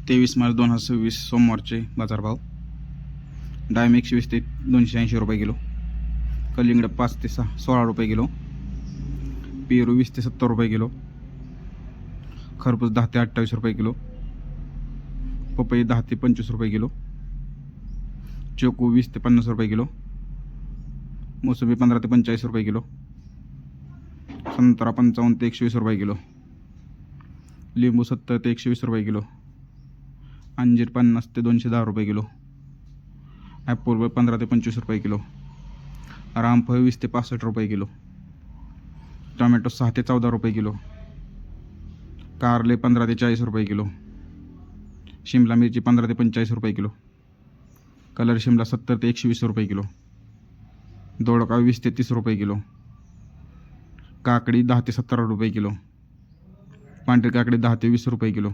23 मार्च 2026 सोमवारचे बाजारभाव. डाळिंब 120 ते 280 रुपये किलो. कलिंगड 5 ते 16 रुपये किलो. पेरू 20 ते 70 रुपये किलो. खरबूज 10 ते 28 रुपये किलो. पपई 10 ते 25 रुपये किलो. चिकू 20 ते 50 रुपये किलो. मोसंबी 15 ते 45 रुपये किलो. संत्रा 55 ते 120 रुपये किलो. लिंबू 70 ते 120 रुपये किलो. अंजीर 50 ते 210 रुपये किलो. ॲपल 15 ते 25 रुपये किलो. रामफळ 20 ते 65 रुपये किलो. टोमॅटो 6 ते 14 रुपये किलो. कारले 15 ते 40 रुपये किलो. शिमला मिरची 15 ते 45 रुपये किलो. कलर शिमला 70 ते 120 रुपये किलो. दोडका 20 ते 30 रुपये किलो. काकडी 10 ते 17 रुपये किलो. पांढरी काकडी 10 ते 20 रुपये किलो.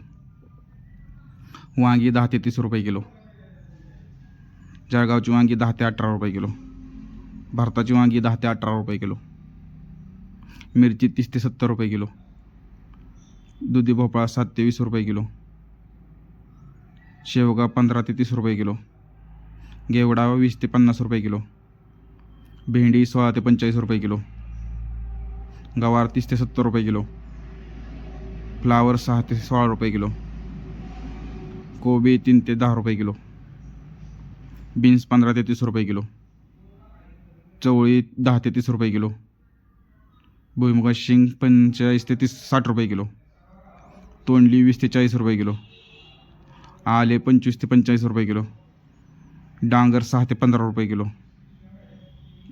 वांगी 10 ते 30 रुपये किलो. जळगावची वांगी 10 ते 18 रुपये किलो. भारताची वांगी 10 ते 18 रुपये किलो. मिरची 30 ते 70 रुपये किलो. दुधी भोपळा 7 ते 20 रुपये किलो. शेवगा 15 ते 30 रुपये किलो. घेवडा 20 ते 50 रुपये किलो. भेंडी 16 ते 45 रुपये किलो. गवार 30 ते 70 रुपये किलो. फ्लावर 6 ते 16 रुपये किलो. कोबी 3 ते 10 रुपये किलो. बीन्स 15 ते 30 रुपये किलो. चवळी 10 ते 30 रुपये किलो. भुईमुगाची शेंग 45 ते 60 रुपये किलो. तोंडली 20 ते 40 रुपये किलो. आले 25 ते 45 रुपये किलो. डांगर 6 ते 15 रुपये किलो.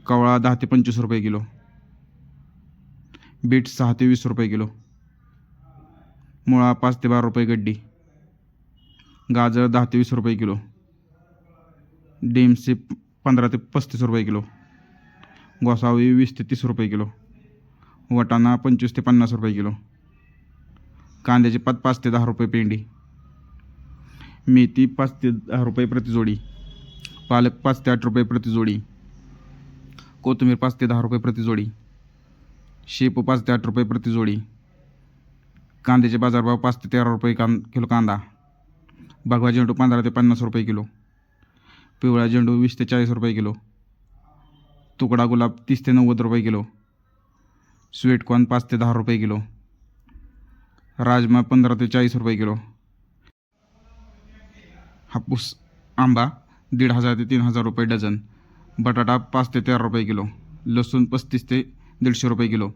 कवळा 10 ते 25 रुपये किलो. बीट 6 ते 20 रुपये किलो. मुळा 5 ते 12 रुपये गड्डी. गाजर 10 ते 20 रुपये किलो. डेमसे 15 ते 35 रुपये किलो. गोसावी 20 ते 30 रुपये किलो. वटाणा 25 ते 50 रुपये किलो. कांद्याची पात 5 ते 10 रुपये पेंडी. मेथी 5 ते 10 रुपये प्रति जोडी. पालक 5 ते 8 रुपये प्रति जोडी. कोथिंबीर 5 ते 10 रुपये प्रति जोडी. शेपू 5 ते 8 रुपये प्रति जोडी. कांद्याचे बाजारभाव 5 ते 13 रुपये किलो कांदा. भगवा झेंडू 15 ते 50 रुपये किलो. पिवळा झेंडू 20 ते 40 रुपये किलो. तुकडा गुलाब 30 ते 90 रुपये किलो. स्वीटकॉर्न 5 ते 10 रुपये किलो. राजमा 15 ते 40 रुपये किलो. हापूस आंबा 1500 ते 3000 रुपये डझन. बटाटा 5 ते 13 रुपये किलो. लसूण 35 ते 150 रुपये किलो.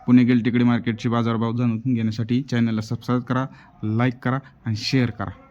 पुणे गिल्टिकडी मार्केटचे बाजारभाव जाणून घेण्यासाठी चॅनलला सबस्क्राईब करा, लाईक करा आणि शेअर करा.